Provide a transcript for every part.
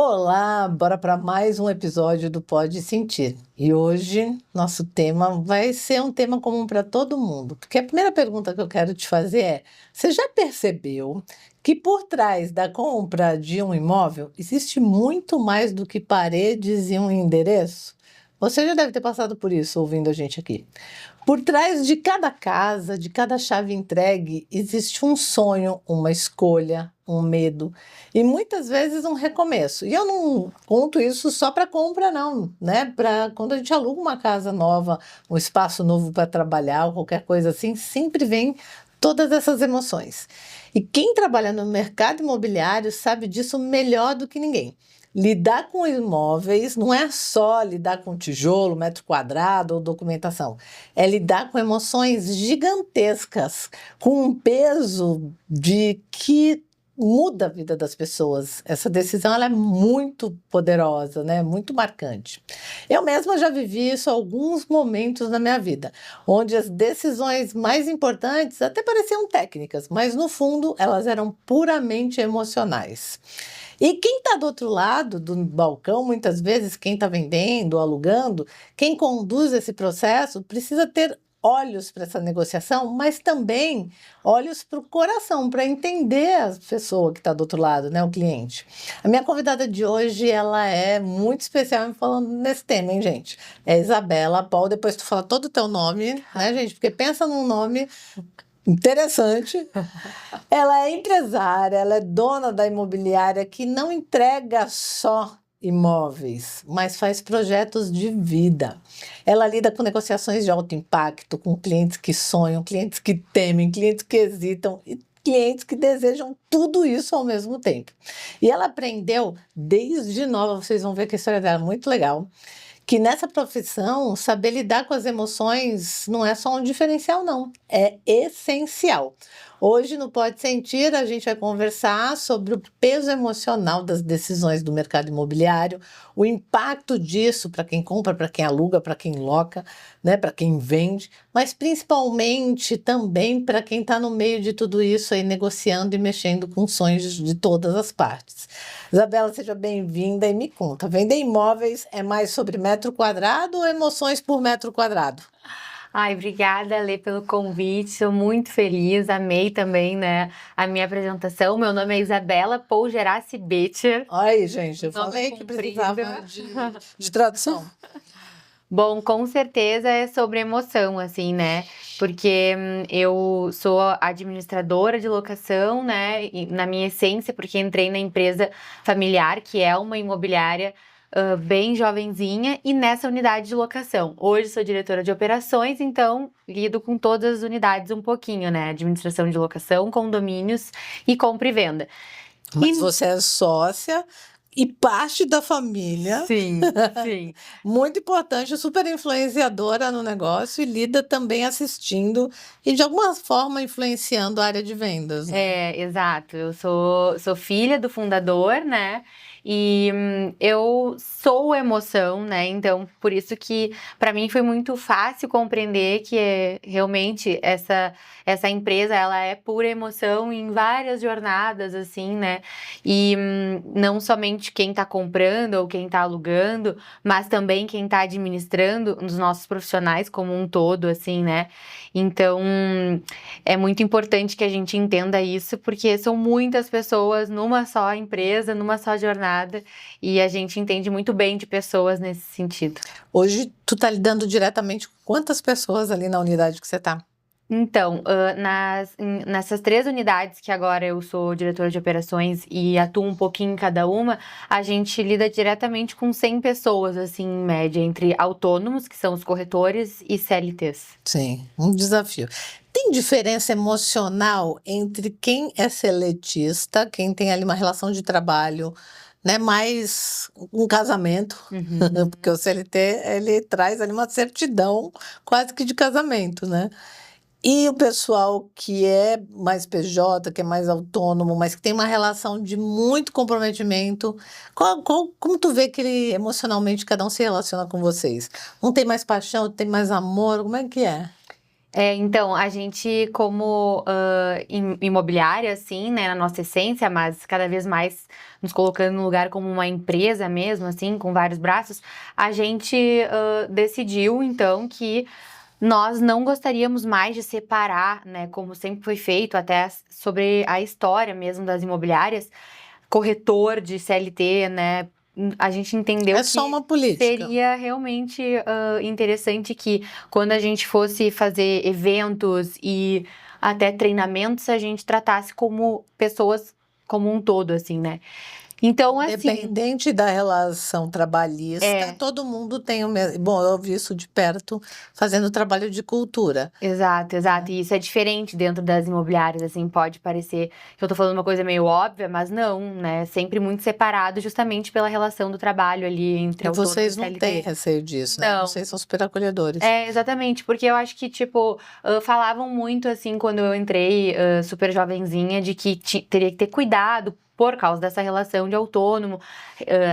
Olá, bora para mais um episódio do Pode Sentir. E hoje nosso tema vai ser um tema comum para todo mundo, porque a primeira pergunta que eu quero te fazer é: você já percebeu que por trás da compra de um imóvel existe muito mais do que paredes e um endereço? Você já deve ter passado por isso ouvindo a gente aqui. Por trás de cada casa, de cada chave entregue, existe um sonho, uma escolha, um medo e muitas vezes um recomeço. E eu não conto isso só para compra, não, né? Para quando a gente aluga uma casa nova, um espaço novo para trabalhar ou qualquer coisa assim, sempre vem todas essas emoções. E quem trabalha no mercado imobiliário sabe disso melhor do que ninguém. Lidar com imóveis não é só lidar com tijolo, metro quadrado ou documentação. É lidar com emoções gigantescas, com um peso de que muda a vida das pessoas. Essa decisão ela é muito poderosa, né? Muito marcante. Eu mesma já vivi isso em alguns momentos na minha vida, onde as decisões mais importantes até pareciam técnicas, mas no fundo elas eram puramente emocionais. E quem está do outro lado do balcão, muitas vezes, quem está vendendo, alugando, quem conduz esse processo, precisa ter olhos para essa negociação, mas também olhos para o coração, para entender a pessoa que está do outro lado, né, o cliente. A minha convidada de hoje, ela é muito especial me falando nesse tema, hein, gente? É Isabela Paul, depois tu fala todo o teu nome, né, gente? Porque pensa num nome interessante. Ela é empresária, ela é dona da imobiliária que não entrega só imóveis, mas faz projetos de vida. Ela lida com negociações de alto impacto, com clientes que sonham, clientes que temem, clientes que hesitam e clientes que desejam tudo isso ao mesmo tempo. E ela aprendeu desde nova, vocês vão ver que a história dela é muito legal, que nessa profissão, saber lidar com as emoções não é só um diferencial, não. É essencial. Hoje, no Pode Sentir, a gente vai conversar sobre o peso emocional das decisões do mercado imobiliário, o impacto disso para quem compra, para quem aluga, para quem loca, né, para quem vende, mas principalmente também para quem está no meio de tudo isso aí, negociando e mexendo com sonhos de todas as partes. Isabela, seja bem-vinda e me conta, vender imóveis é mais sobre metro quadrado ou emoções por metro quadrado? Ai, obrigada, Lê, pelo convite. Sou muito feliz. Amei também, né, a minha apresentação. Meu nome é Isabela Paul Geraci Betcher. Aí, gente, eu Nome falei que comprido. precisava de tradução. Bom, com certeza é sobre emoção, assim, né? Porque eu sou administradora de locação, né? E na minha essência, porque entrei na empresa familiar, que é uma imobiliária bem jovenzinha, e nessa unidade de locação. Hoje sou diretora de operações, então lido com todas as unidades um pouquinho, né? Administração de locação, condomínios e compra e venda. Mas você é sócia e parte da família. Sim, sim. Muito importante, super influenciadora no negócio e lida também assistindo e de alguma forma influenciando a área de vendas, né? Exato. Eu sou filha do fundador, né? E eu sou emoção, né? Então, por isso que para mim foi muito fácil compreender que realmente essa empresa ela é pura emoção em várias jornadas, assim, né? E não somente quem está comprando ou quem está alugando, mas também quem está administrando, os nossos profissionais como um todo, assim, né? Então, é muito importante que a gente entenda isso, porque são muitas pessoas numa só empresa, numa só jornada, e a gente entende muito bem de pessoas nesse sentido. Hoje, tu tá lidando diretamente com quantas pessoas ali na unidade que você tá? Então, nessas 3 unidades que agora eu sou diretora de operações e atuo um pouquinho em cada uma, a gente lida diretamente com 100 pessoas, assim, em média, entre autônomos, que são os corretores, e CLTs. Sim, um desafio. Tem diferença emocional entre quem é seletista, quem tem ali uma relação de trabalho, né, mais um casamento, porque o CLT ele traz ali uma certidão quase que de casamento, né? E o pessoal que é mais PJ, que é mais autônomo, mas que tem uma relação de muito comprometimento, como tu vê que ele emocionalmente cada um se relaciona com vocês? Um tem mais paixão, outro tem mais amor, como é que é? Então, a gente como imobiliária, assim, né, na nossa essência, mas cada vez mais nos colocando no lugar como uma empresa mesmo, assim, com vários braços, a gente decidiu, então, que nós não gostaríamos mais de separar, né, como sempre foi feito, até sobre a história mesmo das imobiliárias, corretor de CLT, né? A gente entendeu É só que uma política. seria realmente interessante que quando a gente fosse fazer eventos e até treinamentos, a gente tratasse como pessoas como um todo, assim, né? Então, assim, Independente da relação trabalhista, é. todo mundo tem o mesmo. Bom, eu vi isso de perto fazendo trabalho de cultura. Exato, exato. Né? E isso é diferente dentro das imobiliárias, assim, pode parecer que eu tô falando uma coisa meio óbvia, mas não, né? Sempre muito separado, justamente pela relação do trabalho ali entre E autônomo e vocês não têm CLT. receio disso, né? Não. Vocês são super acolhedores. Exatamente, porque eu acho que, tipo, falavam muito, assim, quando eu entrei, super jovenzinha, de que teria que ter cuidado por causa dessa relação de autônomo,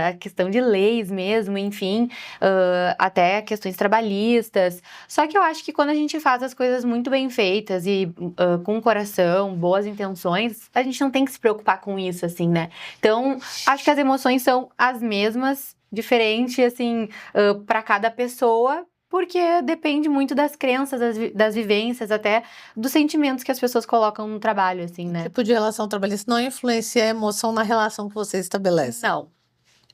a questão de leis mesmo, enfim, até questões trabalhistas. Só que eu acho que quando a gente faz as coisas muito bem feitas e com coração, boas intenções, a gente não tem que se preocupar com isso, assim, né? Então, acho que as emoções são as mesmas, diferente, assim, para cada pessoa, porque depende muito das crenças, das vivências, até dos sentimentos que as pessoas colocam no trabalho, assim, O né? tipo de relação trabalhista não influencia a emoção na relação que você estabelece. Não,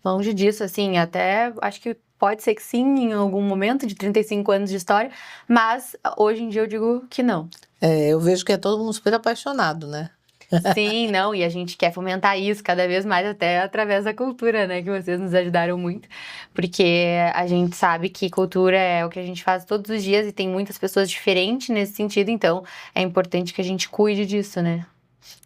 longe disso, assim, até acho que pode ser que sim, em algum momento de 35 anos de história, mas hoje em dia eu digo que não. Eu vejo que é todo mundo super apaixonado, né? Sim, não, e a gente quer fomentar isso cada vez mais, até através da cultura, né? Que vocês nos ajudaram muito, porque a gente sabe que cultura é o que a gente faz todos os dias e tem muitas pessoas diferentes nesse sentido, então é importante que a gente cuide disso, né?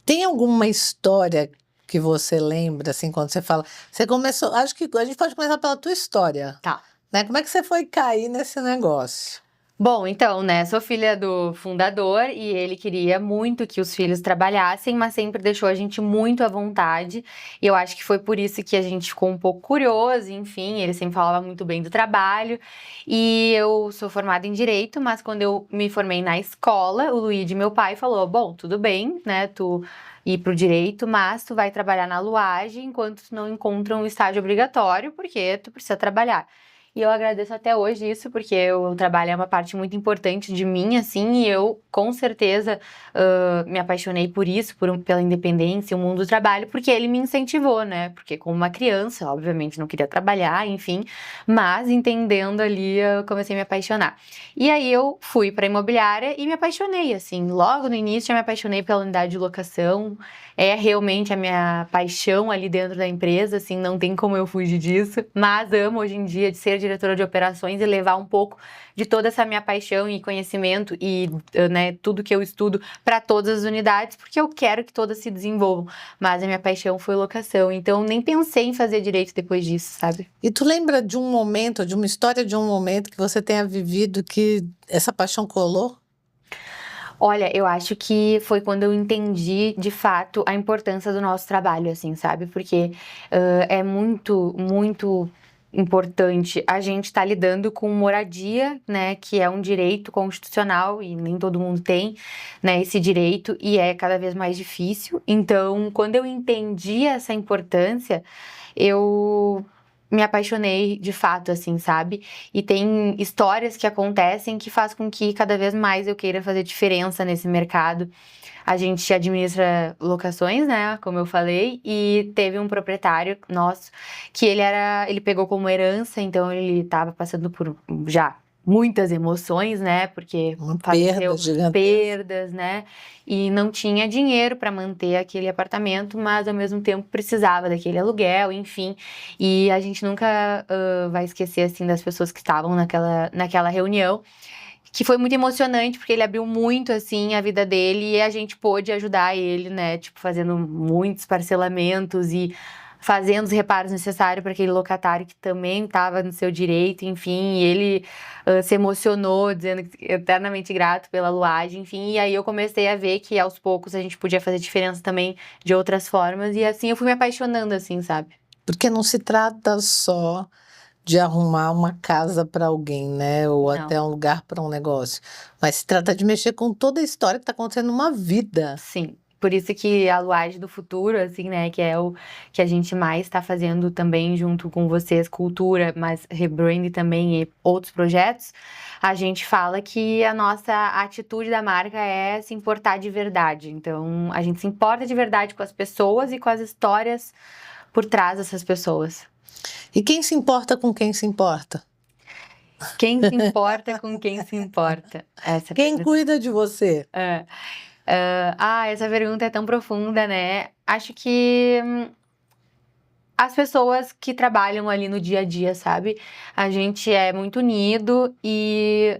Tem alguma história que você lembra, assim, quando você fala. Você começou. Acho que a gente pode começar pela tua história, Tá. né? Como é que você foi cair nesse negócio? Bom, então, né, sou filha do fundador e ele queria muito que os filhos trabalhassem, mas sempre deixou a gente muito à vontade. E eu acho que foi por isso que a gente ficou um pouco curioso, enfim, ele sempre falava muito bem do trabalho. E eu sou formada em direito, mas quando eu me formei na escola, o Luigi, meu pai, falou: "Bom, tudo bem, né, tu ir pro direito, mas tu vai trabalhar na Luage enquanto tu não encontra um estágio obrigatório, porque tu precisa trabalhar." E eu agradeço até hoje isso, porque o trabalho é uma parte muito importante de mim, assim, e eu, com certeza, me apaixonei por isso, pela independência, o mundo do trabalho, porque ele me incentivou, né? Porque como uma criança, obviamente, não queria trabalhar, enfim, mas entendendo ali, eu comecei a me apaixonar. E aí eu fui para imobiliária e me apaixonei, assim, logo no início eu me apaixonei pela unidade de locação, é realmente a minha paixão ali dentro da empresa, assim, não tem como eu fugir disso, mas amo hoje em dia de ser diretora de operações e levar um pouco de toda essa minha paixão e conhecimento e, né, tudo que eu estudo para todas as unidades, porque eu quero que todas se desenvolvam, mas a minha paixão foi locação, então nem pensei em fazer direito depois disso, sabe? E tu lembra de um momento, de uma história de um momento que você tenha vivido que essa paixão colou? Olha, eu acho que foi quando eu entendi, de fato, a importância do nosso trabalho, assim, sabe? Porque é muito, muito importante a gente estar lidando com moradia, né? Que é um direito constitucional e nem todo mundo tem, né? Esse direito e é cada vez mais difícil. Então, quando eu entendi essa importância, eu me apaixonei de fato, assim, sabe? E tem histórias que acontecem que faz com que cada vez mais eu queira fazer diferença nesse mercado. A gente administra locações, né, como eu falei, e teve um proprietário nosso que ele pegou como herança, então ele estava passando por já muitas emoções, né, porque Uma perda faleceu, gigantesca. perdas, né, e não tinha dinheiro para manter aquele apartamento, mas ao mesmo tempo precisava daquele aluguel, enfim. E a gente nunca vai esquecer assim das pessoas que estavam naquela reunião, que foi muito emocionante, porque ele abriu muito, assim, a vida dele e a gente pôde ajudar ele, né? Tipo, fazendo muitos parcelamentos e fazendo os reparos necessários para aquele locatário que também estava no seu direito, enfim. E ele se emocionou, dizendo que eternamente grato pela luagem, enfim. E aí eu comecei a ver que aos poucos a gente podia fazer diferença também de outras formas. E assim eu fui me apaixonando, assim, sabe? Porque não se trata só de arrumar uma casa para alguém, né? Ou Não. até um lugar para um negócio. Mas se trata de mexer com toda a história que está acontecendo numa vida. Sim. Por isso que a Luage do Futuro, assim, né, que é o que a gente mais está fazendo também junto com vocês, cultura, mas rebrand também e outros projetos, a gente fala que a nossa atitude da marca é se importar de verdade. Então, a gente se importa de verdade com as pessoas e com as histórias por trás dessas pessoas. E quem se importa com quem se importa? Quem se importa com quem se importa? Quem cuida de você? Essa pergunta é tão profunda, né? Acho que as pessoas que trabalham ali no dia a dia, sabe? A gente é muito unido e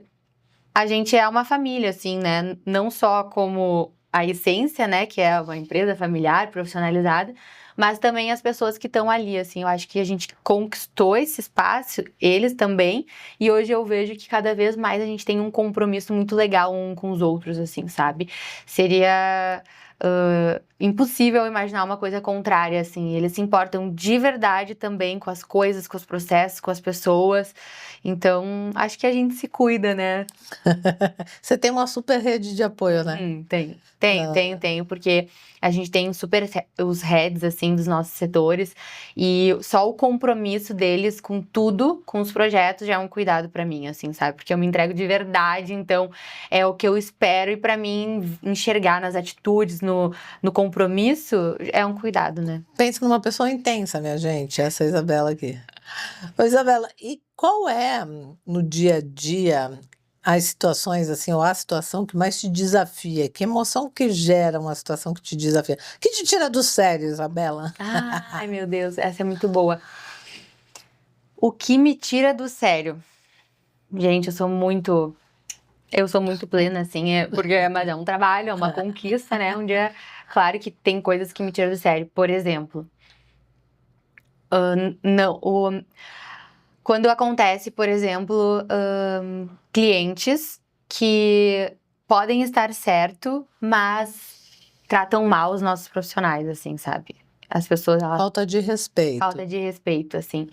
a gente é uma família, assim, né? Não só como a essência, né? Que é uma empresa familiar, profissionalizada, mas também as pessoas que estão ali, assim. Eu acho que a gente conquistou esse espaço, eles também, e hoje eu vejo que cada vez mais a gente tem um compromisso muito legal um com os outros, assim, sabe? Seria impossível imaginar uma coisa contrária, assim. Eles se importam de verdade também com as coisas, com os processos, com as pessoas. Então, acho que a gente se cuida, né? Você tem uma super rede de apoio, né? Tenho, porque a gente tem os heads, assim, dos nossos setores, e só o compromisso deles com tudo, com os projetos, já é um cuidado pra mim, assim, sabe? Porque eu me entrego de verdade, então é o que eu espero, e pra mim, enxergar nas atitudes, no compromisso, é um cuidado, né? Pensa numa pessoa intensa, minha gente, essa é a Isabela aqui. Ô, Isabela, e qual é, no dia a dia, as situações, assim, ou a situação que mais te desafia? Que emoção que gera uma situação que te desafia? Que te tira do sério, Isabela? Ai, meu Deus, essa é muito boa. O que me tira do sério? Gente, eu sou muito plena, assim, porque mas é um trabalho, é uma conquista, né? Um dia, claro que tem coisas que me tiram do sério. Por exemplo, não, quando acontece, por exemplo, clientes que podem estar certo, mas tratam mal os nossos profissionais, assim, sabe? As pessoas, elas Falta de respeito. falta de respeito, assim.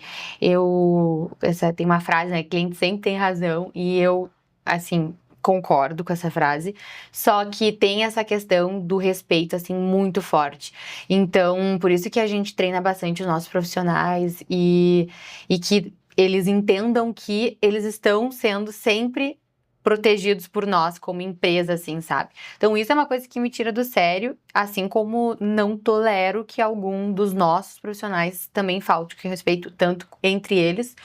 Tem uma frase, né? Cliente sempre tem razão, e eu, assim, concordo com essa frase. Só que tem essa questão do respeito, assim, muito forte. Então, por isso que a gente treina bastante os nossos profissionais e que eles entendam que eles estão sendo sempre protegidos por nós como empresa, assim, sabe? Então, isso é uma coisa que me tira do sério, assim como não tolero que algum dos nossos profissionais também falte com respeito, tanto entre eles,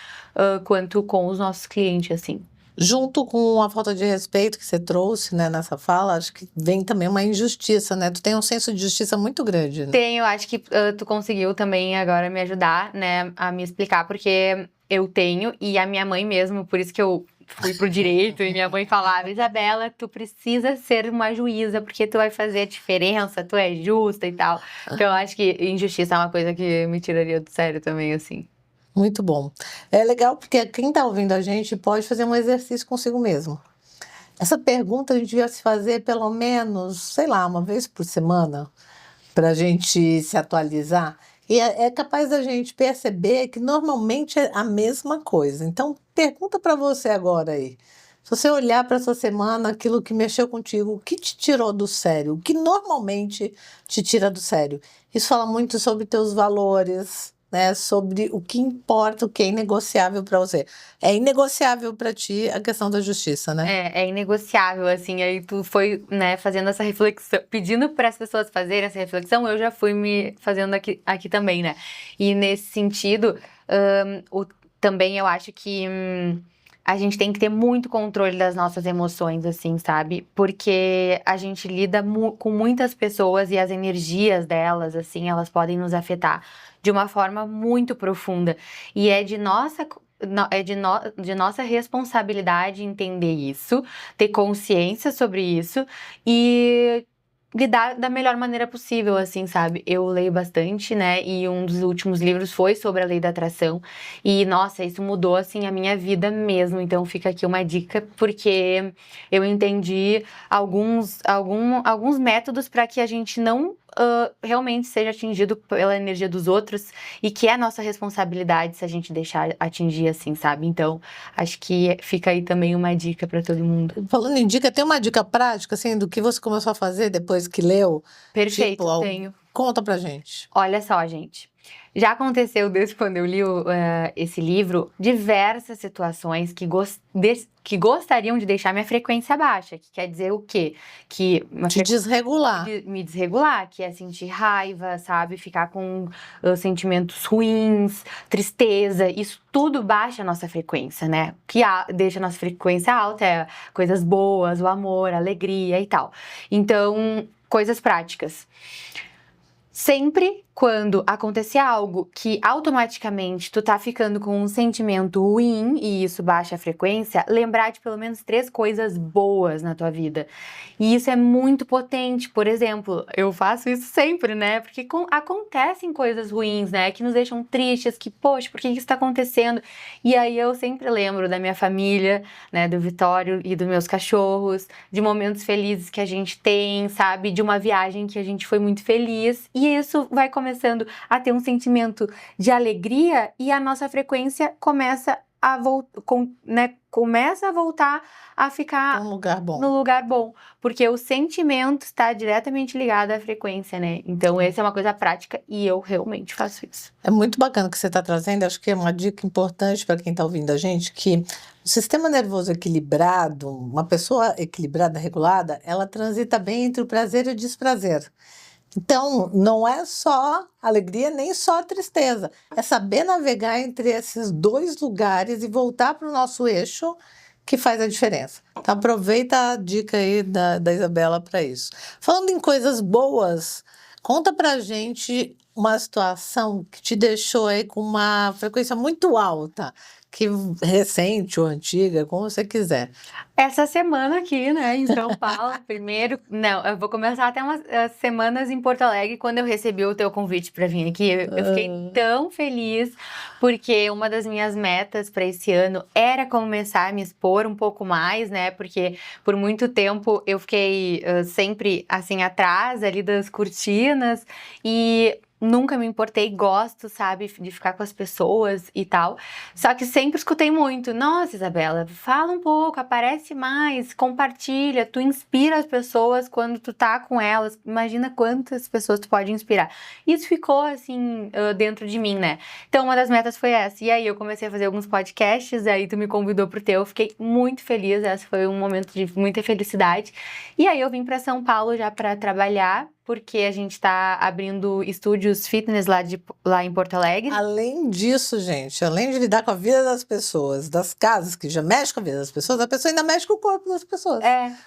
quanto com os nossos clientes, assim. Junto com a falta de respeito que você trouxe, né, nessa fala, acho que vem também uma injustiça, né? Tu tem um senso de justiça muito grande, né? Tenho, acho que tu conseguiu também agora me ajudar, né, a me explicar, porque eu tenho, e a minha mãe mesmo, por isso que eu fui pro direito, e minha mãe falava, Isabela, tu precisa ser uma juíza, porque tu vai fazer a diferença, tu é justa e tal. Então, eu acho que injustiça é uma coisa que me tiraria do sério também, assim. Muito bom. É legal porque quem está ouvindo a gente pode fazer um exercício consigo mesmo. Essa pergunta a gente devia se fazer pelo menos, sei lá, uma vez por semana, para a gente se atualizar. E é capaz da gente perceber que normalmente é a mesma coisa. Então, pergunta para você agora aí. Se você olhar para essa semana, aquilo que mexeu contigo, o que te tirou do sério? O que normalmente te tira do sério? Isso fala muito sobre teus valores, né? Sobre o que importa, o que é inegociável para você. É inegociável para ti a questão da justiça, né? É inegociável, assim, aí tu foi, né, fazendo essa reflexão, pedindo para as pessoas fazerem essa reflexão, eu já fui me fazendo aqui também, né? E nesse sentido, também eu acho que a gente tem que ter muito controle das nossas emoções, assim, sabe? Porque a gente lida com muitas pessoas e as energias delas, assim, elas podem nos afetar de uma forma muito profunda. E é de nossa responsabilidade entender isso, ter consciência sobre isso e lidar da melhor maneira possível, assim, sabe? Eu leio bastante, né? E um dos últimos livros foi sobre a lei da atração. E, nossa, isso mudou, assim, a minha vida mesmo. Então, fica aqui uma dica, porque eu entendi alguns métodos para que a gente não realmente seja atingido pela energia dos outros e que é nossa responsabilidade se a gente deixar atingir assim, sabe? Então, acho que fica aí também uma dica para todo mundo. Falando em dica, tem uma dica prática, assim, do que você começou a fazer depois que leu? Perfeito, Tipo, tenho. conta pra gente. Olha só, gente. Já aconteceu desde quando eu li esse livro, diversas situações que gostariam de deixar minha frequência baixa. Que quer dizer o quê? Que Te desregular. me desregular, que é sentir raiva, sabe? Ficar com sentimentos ruins, tristeza. Isso tudo baixa a nossa frequência, né? O que deixa a nossa frequência alta é coisas boas, o amor, a alegria e tal. Então, coisas práticas. Sempre quando acontecer algo que automaticamente tu tá ficando com um sentimento ruim e isso baixa a frequência, lembrar de pelo menos 3 coisas boas na tua vida. E isso é muito potente. Por exemplo, eu faço isso sempre, né? Porque acontecem coisas ruins, né? Que nos deixam tristes, que, poxa, por que isso tá acontecendo? E aí eu sempre lembro da minha família, né? Do Vitório e dos meus cachorros, de momentos felizes que a gente tem, sabe? De uma viagem que a gente foi muito feliz. E isso vai começando a ter um sentimento de alegria e a nossa frequência começa a voltar a ficar Um lugar bom. no lugar bom, porque o sentimento está diretamente ligado à frequência, né? Então, essa é uma coisa prática e eu realmente faço isso. É muito bacana o que você está trazendo, acho que é uma dica importante para quem está ouvindo a gente, que o sistema nervoso equilibrado, uma pessoa equilibrada, regulada, ela transita bem entre o prazer e o desprazer. Então, não é só alegria, nem só tristeza. É saber navegar entre esses 2 lugares e voltar para o nosso eixo que faz a diferença. Então, aproveita a dica aí da Isabela para isso. Falando em coisas boas, conta pra gente uma situação que te deixou aí com uma frequência muito alta, que recente ou antiga, como você quiser. Essa semana aqui, né, em São Paulo, primeiro, não, eu vou começar até umas semanas em Porto Alegre, quando eu recebi o teu convite para vir aqui, eu fiquei tão feliz, porque uma das minhas metas para esse ano era começar a me expor um pouco mais, né, porque por muito tempo eu fiquei sempre, assim, atrás ali das cortinas e nunca me importei, gosto, sabe, de ficar com as pessoas e tal. Só que sempre escutei muito, nossa, Isabela, fala um pouco, aparece mais, compartilha, tu inspira as pessoas quando tu tá com elas. Imagina quantas pessoas tu pode inspirar. Isso ficou, assim, dentro de mim, né? Então, uma das metas foi essa. E aí, eu comecei a fazer alguns podcasts, aí tu me convidou pro teu, fiquei muito feliz, essa foi um momento de muita felicidade. E aí, eu vim pra São Paulo já pra trabalhar, porque a gente está abrindo estúdios fitness lá em Porto Alegre. Além disso, gente, além de lidar com a vida das pessoas, das casas, que já mexe com a vida das pessoas, a pessoa ainda mexe com o corpo das pessoas.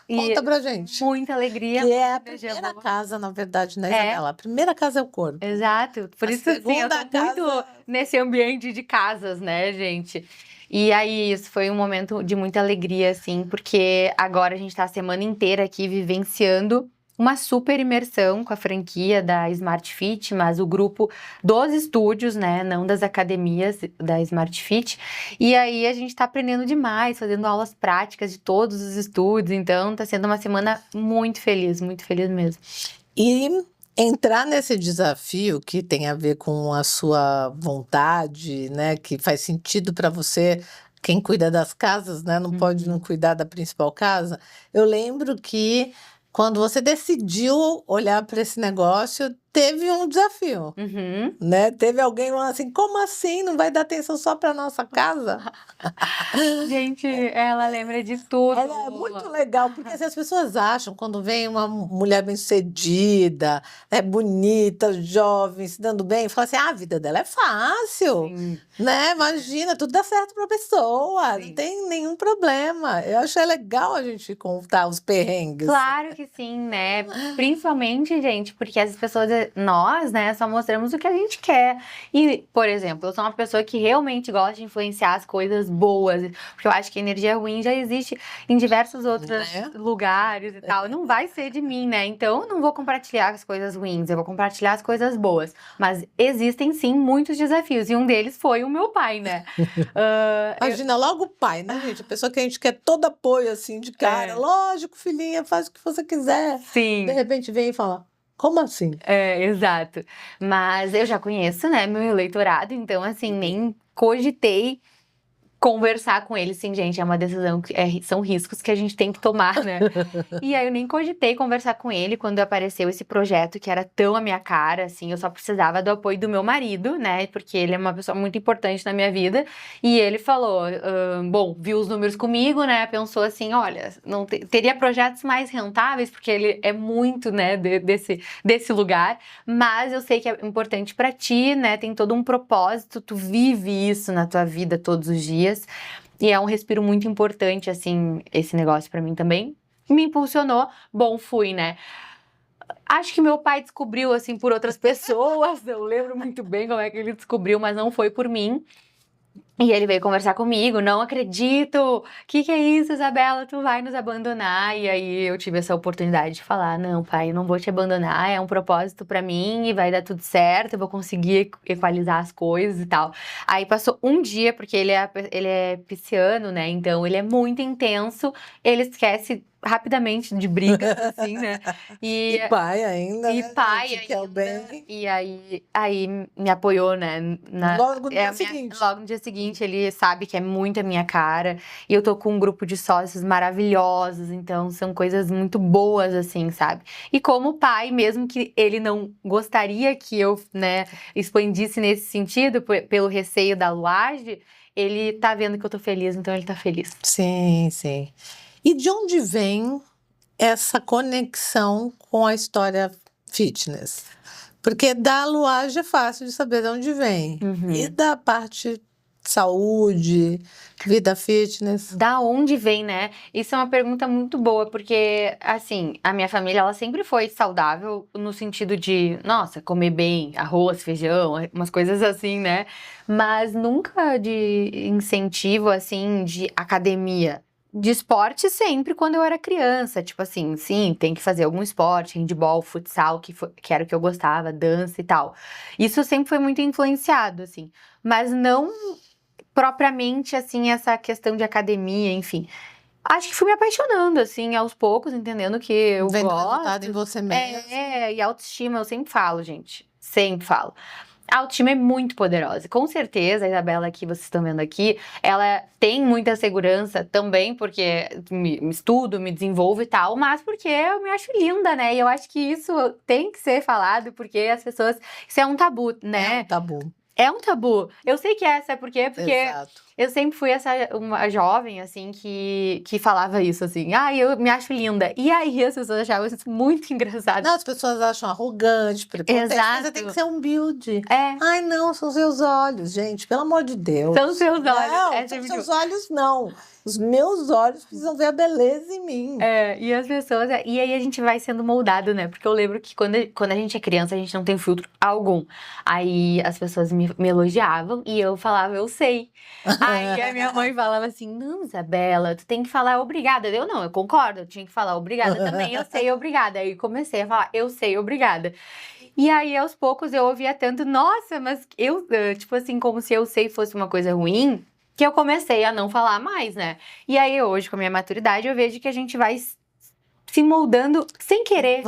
Conta pra gente. Muita alegria. Que é a primeira casa, na verdade, né, Isabela? A primeira casa é o corpo. Exato. Por isso, assim, eu tô muito nesse ambiente de casas, né, gente? E aí, isso foi um momento de muita alegria, assim, porque agora a gente tá a semana inteira aqui vivenciando uma super imersão com a franquia da Smart Fit, mas o grupo dos estúdios, né, não das academias da Smart Fit. E aí a gente tá aprendendo demais, fazendo aulas práticas de todos os estúdios, então tá sendo uma semana muito feliz mesmo. E entrar nesse desafio que tem a ver com a sua vontade, né, que faz sentido para você. Quem cuida das casas, né, não pode não cuidar da principal casa. Eu lembro que quando você decidiu olhar para esse negócio, teve um desafio, né? Teve alguém falando assim, como assim? Não vai dar atenção só para nossa casa? Gente, ela lembra de tudo. Ela é muito legal, porque assim, as pessoas acham, quando vem uma mulher bem-sucedida, bonita, jovem, se dando bem, fala assim, a vida dela é fácil, né? Imagina, tudo dá certo para a pessoa, não tem nenhum problema. Eu achei legal a gente contar os perrengues. Claro que sim, né? Principalmente, gente, porque as pessoas, nós, né, só mostramos o que a gente quer. E, por exemplo, eu sou uma pessoa que realmente gosta de influenciar as coisas boas, porque eu acho que a energia ruim já existe em diversos outros lugares e tal. Não vai ser de mim, né? Então, eu não vou compartilhar as coisas ruins, eu vou compartilhar as coisas boas. Mas existem, sim, muitos desafios. E um deles foi o meu pai, né? Imagina, logo o pai, né, gente? A pessoa que a gente quer todo apoio, assim, de cara. Lógico, filhinha, faz o que você quiser. Sim. De repente vem e fala, Como assim? Exato. Mas eu já conheço, né, meu eleitorado, então, assim, nem cogitei conversar com ele, sim, gente, é uma decisão, são riscos que a gente tem que tomar, né? E aí eu nem cogitei conversar com ele quando apareceu esse projeto que era tão a minha cara, assim, eu só precisava do apoio do meu marido, né? Porque ele é uma pessoa muito importante na minha vida. E ele falou, bom, viu os números comigo, né? Pensou assim, olha, não teria projetos mais rentáveis, porque ele é muito, né, desse lugar, mas eu sei que é importante pra ti, né? Tem todo um propósito, tu vive isso na tua vida todos os dias. E é um respiro muito importante, assim, esse negócio pra mim também. Me impulsionou, bom, fui, né? Acho que meu pai descobriu, assim, por outras pessoas. Eu lembro muito bem como é que ele descobriu, mas não foi por mim. E ele veio conversar comigo, não acredito! Que é isso, Isabela? Tu vai nos abandonar? E aí eu tive essa oportunidade de falar, não, pai, eu não vou te abandonar, é um propósito pra mim e vai dar tudo certo, eu vou conseguir equalizar as coisas e tal. Aí passou um dia, porque ele é pisciano, né? Então ele é muito intenso, ele esquece rapidamente de brigas, assim, né? E pai ainda, E né, pai gente? Que é o ainda. bem. E aí me apoiou, né? Logo no dia seguinte. Logo no dia seguinte, ele sabe que é muito a minha cara. E eu tô com um grupo de sócios maravilhosos, então são coisas muito boas, assim, sabe? E como pai, mesmo que ele não gostaria que eu, né, expandisse nesse sentido, pelo receio da Luage, ele tá vendo que eu tô feliz, então ele tá feliz. Sim, sim. E de onde vem essa conexão com a história fitness? Porque da Luage é fácil de saber de onde vem. E da parte saúde, vida fitness? Da onde vem, né? Isso é uma pergunta muito boa, porque, assim, a minha família, ela sempre foi saudável no sentido de, nossa, comer bem, arroz, feijão, umas coisas assim, né? Mas nunca de incentivo, assim, de academia. De esporte sempre quando eu era criança, tipo assim, sim, tem que fazer algum esporte, handball, futsal, que era o que eu gostava, dança e tal. Isso sempre foi muito influenciado, assim, mas não propriamente, assim, essa questão de academia, enfim. Acho que fui me apaixonando, assim, aos poucos, entendendo que eu Vendo resultado em gosto. você mesmo. E autoestima, eu sempre falo, gente. Sempre falo. A autoestima é muito poderosa. Com certeza, a Isabela que vocês estão vendo aqui, ela tem muita segurança também, porque me estudo, me desenvolvo e tal, mas porque eu me acho linda, né? E eu acho que isso tem que ser falado, porque as pessoas. Isso é um tabu, né? É um tabu. É um tabu. Eu sei que é, sabe por quê? Porque Exato. eu sempre fui uma jovem, assim, que falava isso, assim. Ah, eu me acho linda. E aí as pessoas achavam isso muito engraçado. Não, as pessoas acham arrogante, prepotente, mas você tem que ser humilde. É. Ai, não, são seus olhos, gente, pelo amor de Deus. São seus olhos. Não, são seus olhos, não. Os meus olhos precisam ver a beleza em mim. E as pessoas. E aí a gente vai sendo moldado, né? Porque eu lembro que quando a gente é criança, a gente não tem filtro algum. Aí as pessoas me elogiavam e eu falava, eu sei. Aí a minha mãe falava assim: não, Isabela, tu tem que falar obrigada. Eu não, eu concordo, eu tinha que falar obrigada também, eu sei, obrigada. Aí comecei a falar, eu sei, obrigada. E aí, aos poucos, eu ouvia tanto, nossa, mas eu, tipo assim, como se eu sei fosse uma coisa ruim, que eu comecei a não falar mais, né? E aí, hoje, com a minha maturidade, eu vejo que a gente vai se moldando sem querer.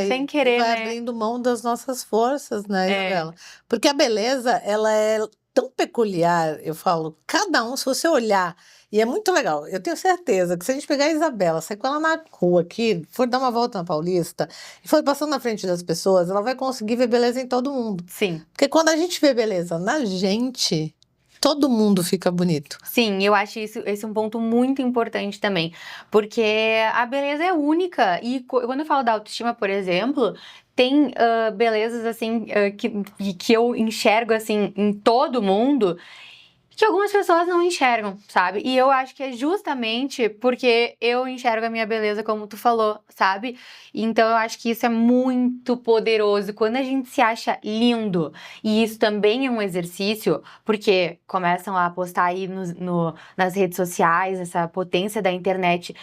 Sem querer, vai né? abrindo mão das nossas forças, né, É. Isabela? Porque a beleza, ela é tão peculiar, eu falo, cada um, se você olhar, e é muito legal, eu tenho certeza que se a gente pegar a Isabela, sair com ela na rua aqui, for dar uma volta na Paulista, e for passando na frente das pessoas, ela vai conseguir ver beleza em todo mundo. Sim. Porque quando a gente vê beleza na gente, todo mundo fica bonito. Sim, eu acho esse um ponto muito importante também, porque a beleza é única, e quando eu falo da autoestima, por exemplo, tem belezas, assim, que eu enxergo, assim, em todo mundo, que algumas pessoas não enxergam, sabe? E eu acho que é justamente porque eu enxergo a minha beleza como tu falou, sabe? Então eu acho que isso é muito poderoso. Quando a gente se acha lindo, e isso também é um exercício, porque começam a postar aí nas redes sociais, essa potência da internet,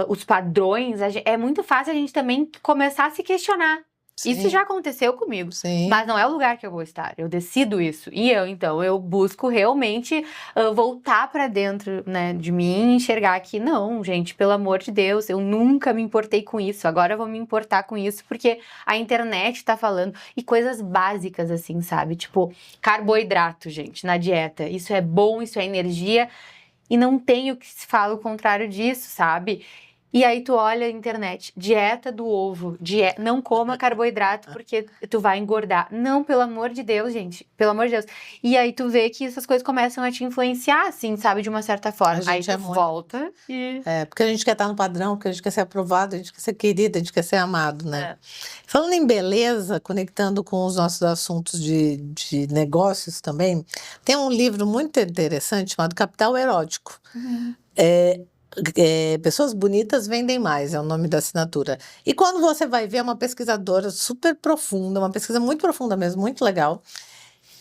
os padrões, é muito fácil a gente também começar a se questionar. Isso Sim. já aconteceu comigo, Sim. mas não é o lugar que eu vou estar. Eu decido isso. E então, eu busco realmente voltar pra dentro, né, de mim e enxergar que não, gente, pelo amor de Deus, eu nunca me importei com isso. Agora eu vou me importar com isso porque a internet tá falando. E coisas básicas, assim, sabe? Tipo, carboidrato, gente, na dieta. Isso é bom, isso é energia. E não tem o que se fala o contrário disso, sabe? E aí tu olha a internet, dieta do ovo, não coma carboidrato porque tu vai engordar. Não, pelo amor de Deus, gente, pelo amor de Deus. E aí tu vê que essas coisas começam a te influenciar, assim, sabe, de uma certa forma. A Aí gente é tu muito. volta e... Porque a gente quer estar no padrão, porque a gente quer ser aprovado, a gente quer ser querido, a gente quer ser amado, né? É. Falando em beleza, conectando com os nossos assuntos de negócios também, tem um livro muito interessante chamado Capital Erótico. Pessoas bonitas vendem mais, é o nome da assinatura. E quando você vai ver, é uma pesquisadora super profunda, uma pesquisa muito profunda mesmo, muito legal.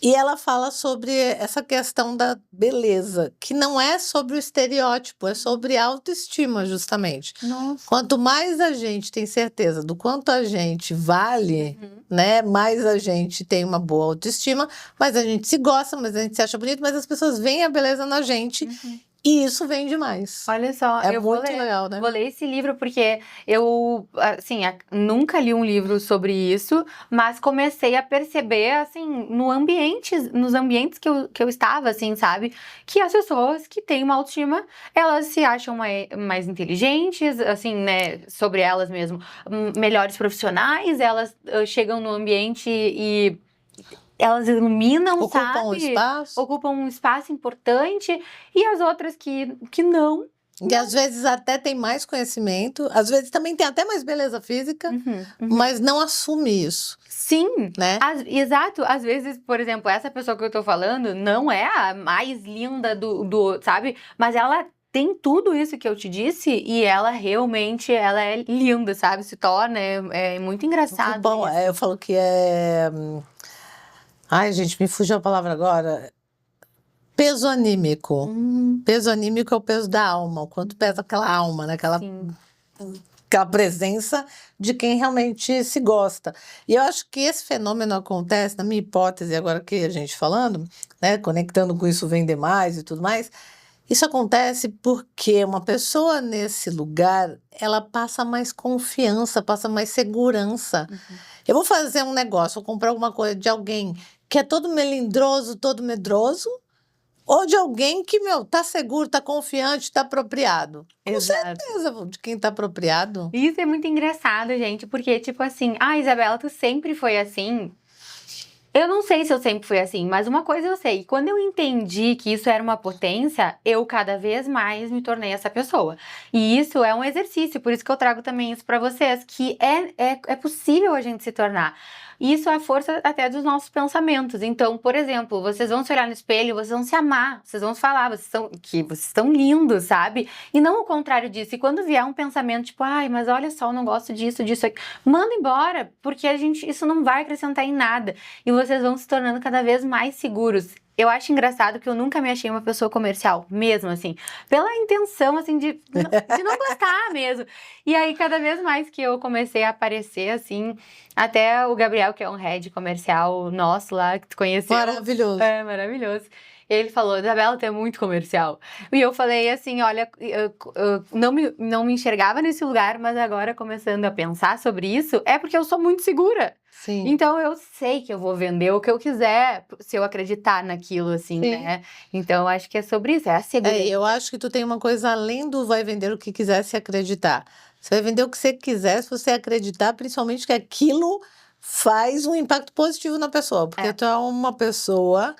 E ela fala sobre essa questão da beleza, que não é sobre o estereótipo, é sobre autoestima, justamente. Nossa. Quanto mais a gente tem certeza do quanto a gente vale, né, mais a gente tem uma boa autoestima, mais a gente se gosta, mais a gente se acha bonito, mas as pessoas veem a beleza na gente. E isso vende mais. Olha só, É eu vou muito ler. legal, né? Vou ler esse livro porque eu, assim, nunca li um livro sobre isso, mas comecei a perceber, assim, nos ambientes que eu estava, assim, sabe? Que as pessoas que têm uma autoestima, elas se acham mais inteligentes, assim, né? Sobre elas mesmo, melhores profissionais, elas chegam no ambiente e elas iluminam, Ocupam o sabe? espaço. Ocupam um espaço importante, e as outras que não. E às vezes até tem mais conhecimento, às vezes também tem até mais beleza física, mas não assume isso, Sim, né? Exato. Às vezes, por exemplo, essa pessoa que eu tô falando não é a mais linda sabe? Mas ela tem tudo isso que eu te disse e ela realmente, ela é linda, sabe? Se torna, é muito engraçado Bom, isso. eu falo que é... Ai, gente, me fugiu a palavra agora. Peso anímico. Peso anímico é o peso da alma, o quanto pesa aquela alma, né? Sim. Aquela presença de quem realmente se gosta. E eu acho que esse fenômeno acontece, na minha hipótese, agora que a gente falando, né, conectando com isso vender mais e tudo mais, isso acontece porque uma pessoa nesse lugar, ela passa mais confiança, passa mais segurança. Eu vou fazer um negócio, vou comprar alguma coisa de alguém que é todo melindroso, todo medroso, ou de alguém que, tá seguro, tá confiante, tá apropriado. Com Exato. certeza de quem tá apropriado. Isso é muito engraçado, gente, porque, tipo assim, Isabela, tu sempre foi assim. Eu não sei se eu sempre fui assim, mas uma coisa eu sei, quando eu entendi que isso era uma potência, eu cada vez mais me tornei essa pessoa. E isso é um exercício, por isso que eu trago também isso pra vocês, que é possível a gente se tornar. Isso é a força até dos nossos pensamentos. Então, por exemplo, vocês vão se olhar no espelho, vocês vão se amar, vocês vão falar, vocês estão lindos, sabe? E não o contrário disso. E quando vier um pensamento tipo, ai, mas olha só, eu não gosto disso, aqui, manda embora, porque isso não vai acrescentar em nada. E vocês vão se tornando cada vez mais seguros. Eu acho engraçado que eu nunca me achei uma pessoa comercial, mesmo assim. Pela intenção, assim, de não gostar mesmo. E aí, cada vez mais que eu comecei a aparecer, assim, até o Gabriel, que é um head comercial nosso lá, que tu conheceu. Maravilhoso. É, maravilhoso. Ele falou, Isabela, tu é muito comercial. E eu falei assim, olha, eu não me enxergava nesse lugar, mas agora começando a pensar sobre isso, é porque eu sou muito segura. Sim. Então, eu sei que eu vou vender o que eu quiser, se eu acreditar naquilo, assim, Sim. né? Então, acho que é sobre isso, é a segurança. Eu acho que tu tem uma coisa além do vai vender o que quiser se acreditar. Você vai vender o que você quiser se você acreditar, principalmente que aquilo faz um impacto positivo na pessoa. Porque tu é uma pessoa...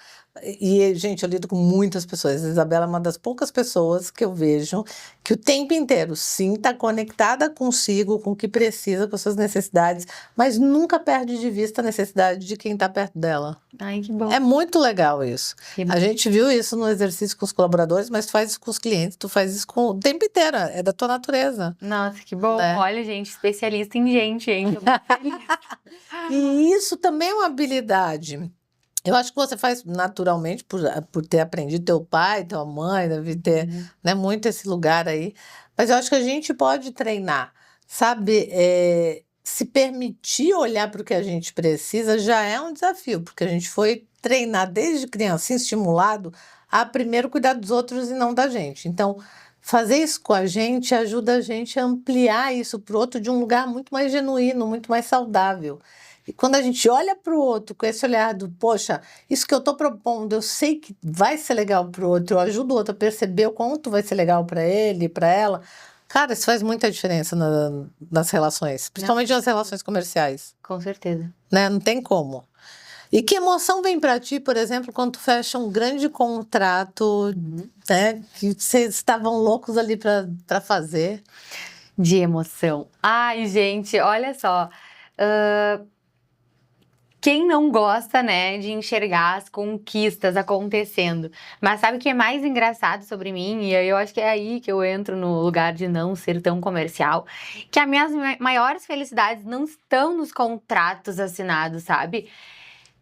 E, gente, eu lido com muitas pessoas. A Isabela é uma das poucas pessoas que eu vejo que o tempo inteiro, sim, está conectada consigo, com o que precisa, com as suas necessidades, mas nunca perde de vista a necessidade de quem está perto dela. Ai, que bom. É muito legal isso. Que bom. A gente viu isso no exercício com os colaboradores, mas tu faz isso com os clientes, tu faz isso o tempo inteiro, é da tua natureza. Nossa, que bom. Né? Olha, gente, especialista em gente, hein? Tô muito feliz. E isso também é uma habilidade. Eu acho que você faz naturalmente, por ter aprendido, teu pai, tua mãe, deve ter né, muito esse lugar aí. Mas eu acho que a gente pode treinar, sabe? se permitir olhar para o que a gente precisa já é um desafio, porque a gente foi treinar desde criancinha, estimulado a primeiro cuidar dos outros e não da gente. Então, fazer isso com a gente ajuda a gente a ampliar isso para o outro de um lugar muito mais genuíno, muito mais saudável. E quando a gente olha para o outro com esse olhar do, poxa, isso que eu estou propondo, eu sei que vai ser legal para o outro, eu ajudo o outro a perceber o quanto vai ser legal para ele, para ela. Cara, isso faz muita diferença nas relações, principalmente nas relações comerciais, Com certeza. né? Não tem como. E que emoção vem para ti, por exemplo, quando tu fecha um grande contrato, né? Que vocês estavam loucos ali para fazer? De emoção. Ai, gente, olha só. Quem não gosta, né, de enxergar as conquistas acontecendo? Mas sabe o que é mais engraçado sobre mim? E aí eu acho que é aí que eu entro no lugar de não ser tão comercial. Que as minhas maiores felicidades não estão nos contratos assinados, sabe?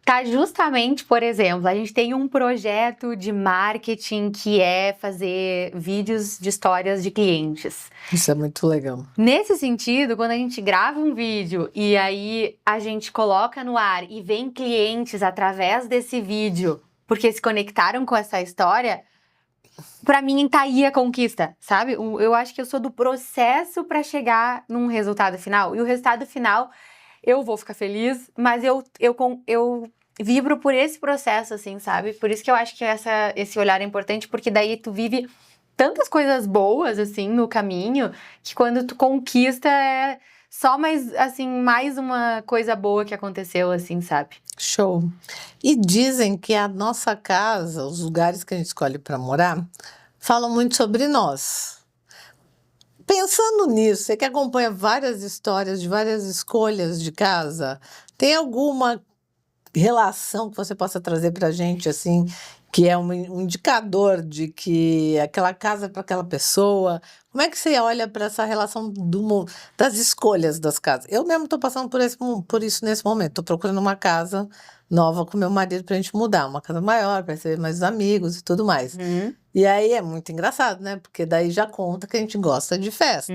Tá justamente, por exemplo, a gente tem um projeto de marketing que é fazer vídeos de histórias de clientes. Isso é muito legal. Nesse sentido, quando a gente grava um vídeo e aí a gente coloca no ar e vem clientes através desse vídeo, porque se conectaram com essa história, pra mim tá aí a conquista, sabe? Eu acho que eu sou do processo pra chegar num resultado final. E o resultado final, eu vou ficar feliz, mas eu vibro por esse processo, assim, sabe? Por isso que eu acho que esse olhar é importante, porque daí tu vive tantas coisas boas, assim, no caminho, que quando tu conquista é só mais, assim, mais uma coisa boa que aconteceu, assim, sabe? Show. E dizem que a nossa casa, os lugares que a gente escolhe para morar, falam muito sobre nós. Pensando nisso, você que acompanha várias histórias de várias escolhas de casa, tem alguma relação que você possa trazer para a gente, assim, que é um indicador de que aquela casa é para aquela pessoa? Como é que você olha para essa relação das escolhas das casas? Eu mesmo estou passando por isso nesse momento. Estou procurando uma casa nova com meu marido para a gente mudar, uma casa maior, para receber mais amigos e tudo mais. E aí é muito engraçado, né? Porque daí já conta que a gente gosta de festa.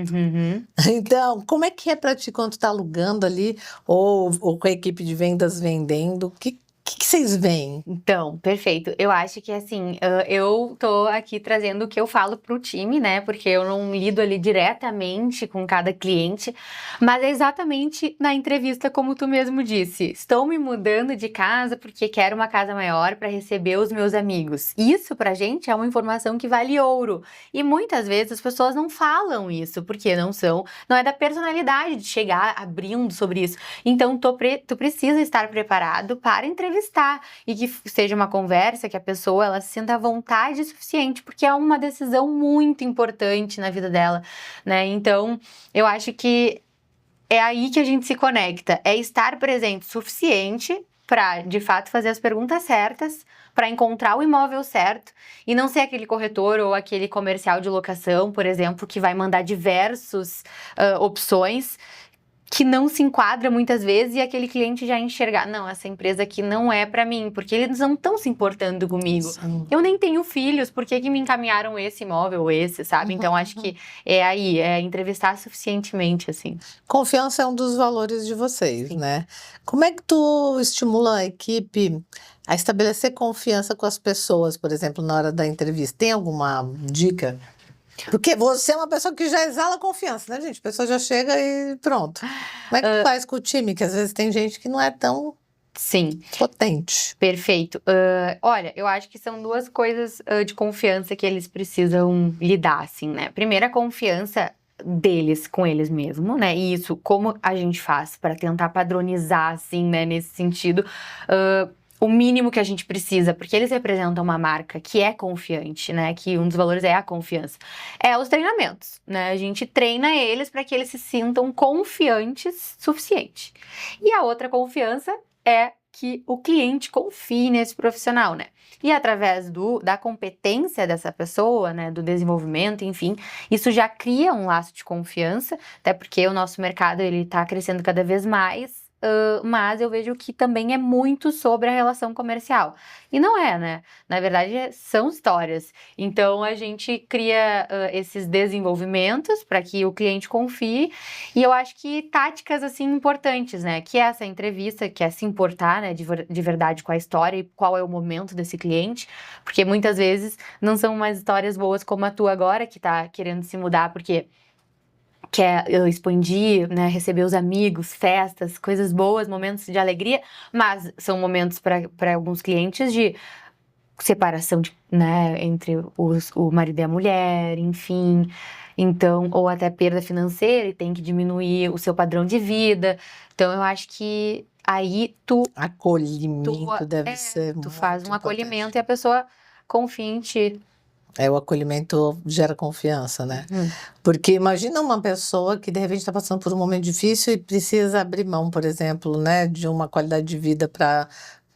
Então, como é que é para ti quando tu tá alugando ali ou com a equipe de vendas vendendo? O que vocês veem? Então, perfeito. Eu acho que assim, eu tô aqui trazendo o que eu falo pro time, né? Porque eu não lido ali diretamente com cada cliente, mas é exatamente na entrevista como tu mesmo disse. Estou me mudando de casa porque quero uma casa maior para receber os meus amigos. Isso pra gente é uma informação que vale ouro. E muitas vezes as pessoas não falam isso, porque não é da personalidade de chegar abrindo sobre isso. Então, tu precisa estar preparado para entrevistar e que seja uma conversa que a pessoa ela se sinta à vontade o suficiente, porque é uma decisão muito importante na vida dela, né? Então, eu acho que é aí que a gente se conecta, é estar presente o suficiente para, de fato, fazer as perguntas certas, para encontrar o imóvel certo e não ser aquele corretor ou aquele comercial de locação, por exemplo, que vai mandar diversas opções que não se enquadra muitas vezes e aquele cliente já enxergar, não, essa empresa aqui não é pra mim, porque eles não estão se importando comigo. Sim. Eu nem tenho filhos, por que me encaminharam esse imóvel ou esse, sabe? Então, acho que é entrevistar suficientemente, assim. Confiança é um dos valores de vocês, Sim. né? Como é que tu estimula a equipe a estabelecer confiança com as pessoas, por exemplo, na hora da entrevista? Tem alguma dica? Porque você é uma pessoa que já exala confiança, né, gente? A pessoa já chega e pronto. Como é que tu faz com o time? Que às vezes tem gente que não é tão Sim, potente. perfeito. Olha, eu acho que são duas coisas de confiança que eles precisam lidar, assim, né? Primeiro, a confiança deles com eles mesmos, né? E isso, como a gente faz para tentar padronizar, assim, né? Nesse sentido, o mínimo que a gente precisa, porque eles representam uma marca que é confiante, né? Que um dos valores é a confiança. É os treinamentos, né? A gente treina eles para que eles se sintam confiantes suficiente. E a outra confiança é que o cliente confie nesse profissional, né? E através da competência dessa pessoa, né, do desenvolvimento, enfim, isso já cria um laço de confiança, até porque o nosso mercado ele está crescendo cada vez mais mas eu vejo que também é muito sobre a relação comercial. E não é, né? Na verdade, são histórias. Então, a gente cria esses desenvolvimentos para que o cliente confie. E eu acho que táticas, assim, importantes, né? Que é essa entrevista, que é se importar, né, de verdade com a história e qual é o momento desse cliente. Porque muitas vezes não são mais histórias boas como a tua agora, que tá querendo se mudar, porque quer expandir, né, receber os amigos, festas, coisas boas, momentos de alegria, mas são momentos para alguns clientes de separação, né, entre o marido e a mulher, enfim. Então, ou até perda financeira e tem que diminuir o seu padrão de vida. Então, eu acho que aí Acolhimento deve ser tu faz muito um importante. acolhimento e a pessoa confia em ti. O acolhimento gera confiança, né? Uhum. Porque imagina uma pessoa que de repente está passando por um momento difícil e precisa abrir mão, por exemplo, né, de uma qualidade de vida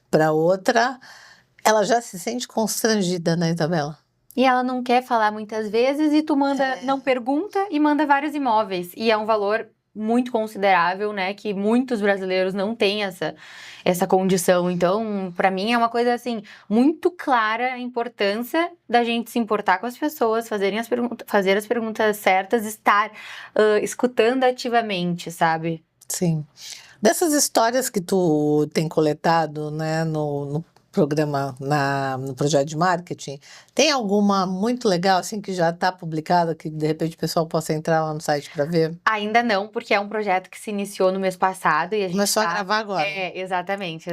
para outra, ela já se sente constrangida, né, Isabela? E ela não quer falar muitas vezes e tu não pergunta e manda vários imóveis. E é um valor muito considerável, né? Que muitos brasileiros não têm essa condição. Então, para mim é uma coisa assim muito clara a importância da gente se importar com as pessoas, fazer as perguntas certas, estar escutando ativamente, sabe? Sim. Dessas histórias que tu tem coletado, né, no programa, no projeto de marketing, tem alguma muito legal, assim, que já está publicada, que de repente o pessoal possa entrar lá no site para ver? Ainda não, porque é um projeto que se iniciou no mês passado e a gente Começou a gravar agora. Exatamente.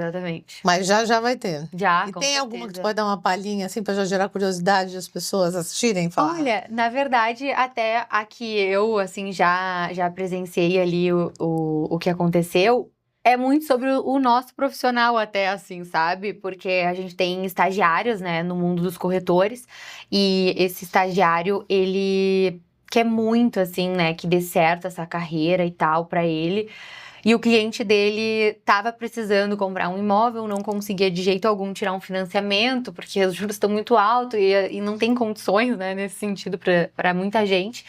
Mas já vai ter. Já, E com tem alguma que tu certeza. pode dar uma palhinha, assim, para já gerar curiosidade das pessoas assistirem e falar? Olha, na verdade, até aqui eu, assim, já presenciei ali o que aconteceu. É muito sobre o nosso profissional até, assim, sabe? Porque a gente tem estagiários, né, no mundo dos corretores. E esse estagiário, ele quer muito, assim, né, que dê certo essa carreira e tal pra ele. E o cliente dele estava precisando comprar um imóvel, não conseguia de jeito algum tirar um financiamento, porque os juros estão muito altos e não tem condições, né, nesse sentido, para muita gente.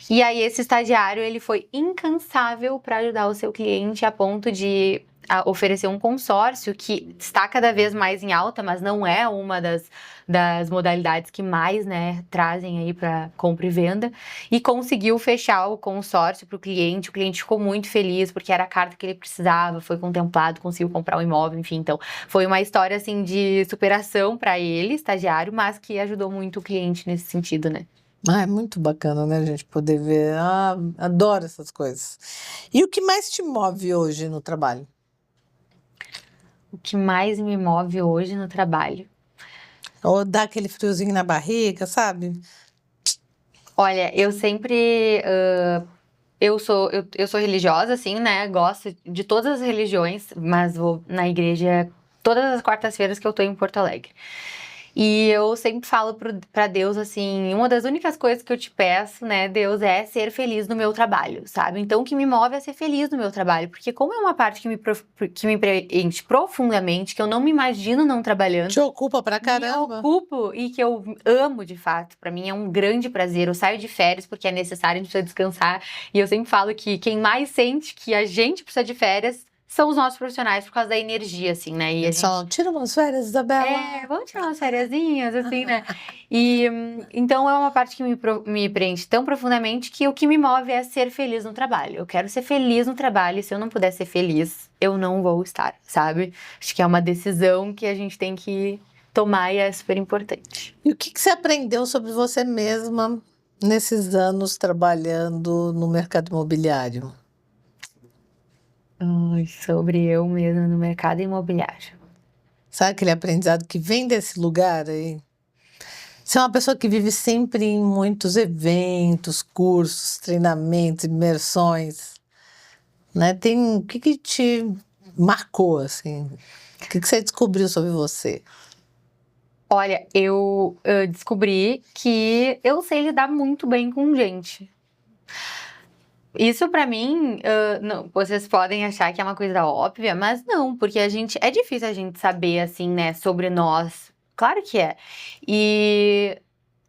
E aí, esse estagiário, ele foi incansável para ajudar o seu cliente a ponto de oferecer um consórcio que está cada vez mais em alta, mas não é uma das modalidades que mais, né, trazem aí para compra e venda. E conseguiu fechar o consórcio para o cliente ficou muito feliz, porque era a carta que ele precisava, foi contemplado, conseguiu comprar um imóvel, enfim. Então, foi uma história, assim, de superação para ele, estagiário, mas que ajudou muito o cliente nesse sentido, né? É muito bacana, né, a gente poder ver. Ah, adoro essas coisas. E o que mais te move hoje no trabalho? O que mais me move hoje no trabalho? Ou dá aquele friozinho na barriga, sabe? Olha, eu sempre. Eu sou religiosa, assim, né? Gosto de todas as religiões, mas vou na igreja todas as quartas-feiras que eu tô em Porto Alegre. E eu sempre falo pra Deus, assim, uma das únicas coisas que eu te peço, né, Deus, é ser feliz no meu trabalho, sabe? Então, o que me move é ser feliz no meu trabalho, porque como é uma parte que me preenche profundamente, que eu não me imagino não trabalhando, Te ocupa pra me caramba. ocupo e que eu amo de fato. Pra mim é um grande prazer. Eu saio de férias porque é necessário, a gente precisa descansar. E eu sempre falo que quem mais sente que a gente precisa de férias são os nossos profissionais por causa da energia, assim, né? E a Eles gente falam, tira umas férias, Isabela. vamos tirar umas fériasinhas, assim, né? E então é uma parte que me preenche tão profundamente que o que me move é ser feliz no trabalho. Eu quero ser feliz no trabalho e se eu não puder ser feliz, eu não vou estar, sabe? Acho que é uma decisão que a gente tem que tomar e é super importante. E o que você aprendeu sobre você mesma nesses anos trabalhando no mercado imobiliário? Ai, sobre eu mesma no mercado imobiliário. Sabe aquele aprendizado que vem desse lugar aí? Você é uma pessoa que vive sempre em muitos eventos, cursos, treinamentos, imersões, né? O que te marcou, assim? O que você descobriu sobre você? Olha, eu descobri que eu sei lidar muito bem com gente. Isso pra mim, não, vocês podem achar que é uma coisa óbvia, mas não, porque é difícil a gente saber assim, né, sobre nós. Claro que é. E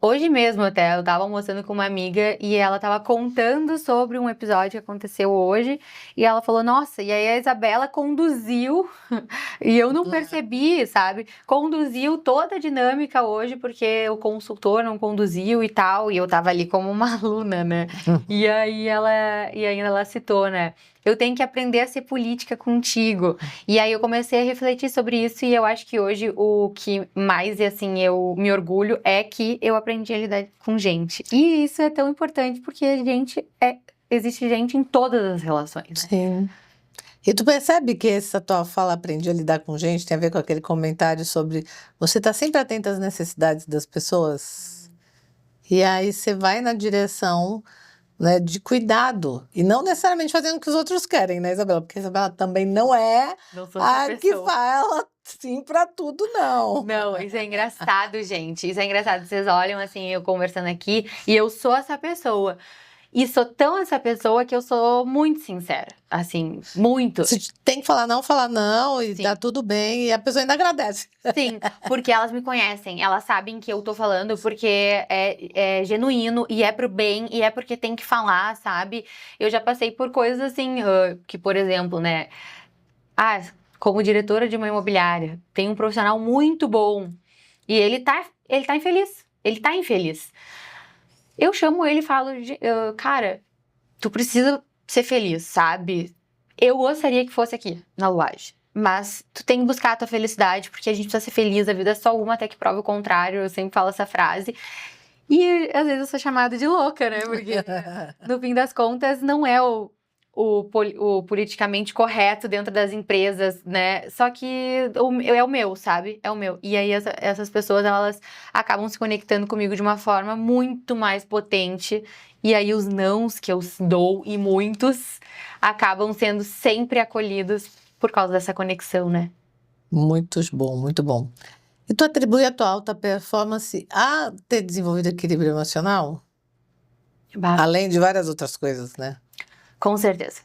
Hoje mesmo até, eu tava almoçando com uma amiga e ela tava contando sobre um episódio que aconteceu hoje e ela falou, nossa, e aí a Isabela conduziu e eu não percebi, sabe? Conduziu toda a dinâmica hoje porque o consultor não conduziu e tal, e eu tava ali como uma aluna, né? E aí ela citou, né? Eu tenho que aprender a ser política contigo. E aí eu comecei a refletir sobre isso e eu acho que hoje o que mais, assim, eu me orgulho é que eu aprendi a lidar com gente. E isso é tão importante porque existe gente em todas as relações, né? Sim. E tu percebe que essa tua fala, aprendi a lidar com gente, tem a ver com aquele comentário sobre você tá sempre atento às necessidades das pessoas? E aí você vai na direção, né, de cuidado. E não necessariamente fazendo o que os outros querem, né, Isabela? Porque a Isabela também não é Não sou essa a que pessoa. fala sim pra tudo, não. Não, isso é engraçado, gente. Isso é engraçado. Vocês olham assim, eu conversando aqui, e eu sou essa pessoa. E sou tão essa pessoa que eu sou muito sincera. Assim, muito. Se tem que falar não, e Sim. tá tudo bem, e a pessoa ainda agradece. Sim, porque elas me conhecem, elas sabem que eu tô falando porque é genuíno e é pro bem e é porque tem que falar, sabe? Eu já passei por coisas assim, que, por exemplo, né? Como diretora de uma imobiliária, tem um profissional muito bom e ele tá infeliz. Ele tá infeliz. Eu chamo ele e falo, cara, tu precisa ser feliz, sabe? Eu gostaria que fosse aqui, na Luage. Mas tu tem que buscar a tua felicidade, porque a gente precisa ser feliz, a vida é só uma até que prove o contrário, eu sempre falo essa frase. E às vezes eu sou chamada de louca, né? Porque no fim das contas não é o politicamente correto dentro das empresas, né? Só que é o meu, sabe? É o meu. E aí essas pessoas, elas acabam se conectando comigo de uma forma muito mais potente. E aí os nãos que eu dou, e muitos, acabam sendo sempre acolhidos por causa dessa conexão, né? Muito bom, muito bom. E tu atribui a tua alta performance a ter desenvolvido equilíbrio emocional? Além de várias outras coisas, né? Com certeza.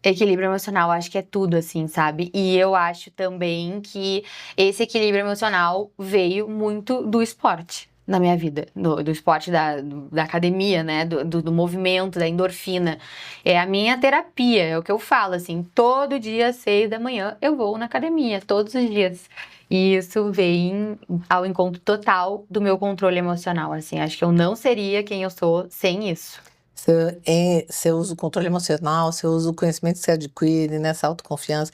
Equilíbrio emocional, acho que é tudo, assim, sabe? E eu acho também que esse equilíbrio emocional veio muito do esporte na minha vida. Do esporte da academia, né? Do movimento, da endorfina. É a minha terapia, é o que eu falo, assim. Todo dia, às 6 da manhã, eu vou na academia, todos os dias. E isso vem ao encontro total do meu controle emocional, assim. Acho que eu não seria quem eu sou sem isso. Você usa o controle emocional, você usa o conhecimento que você adquire, nessa autoconfiança.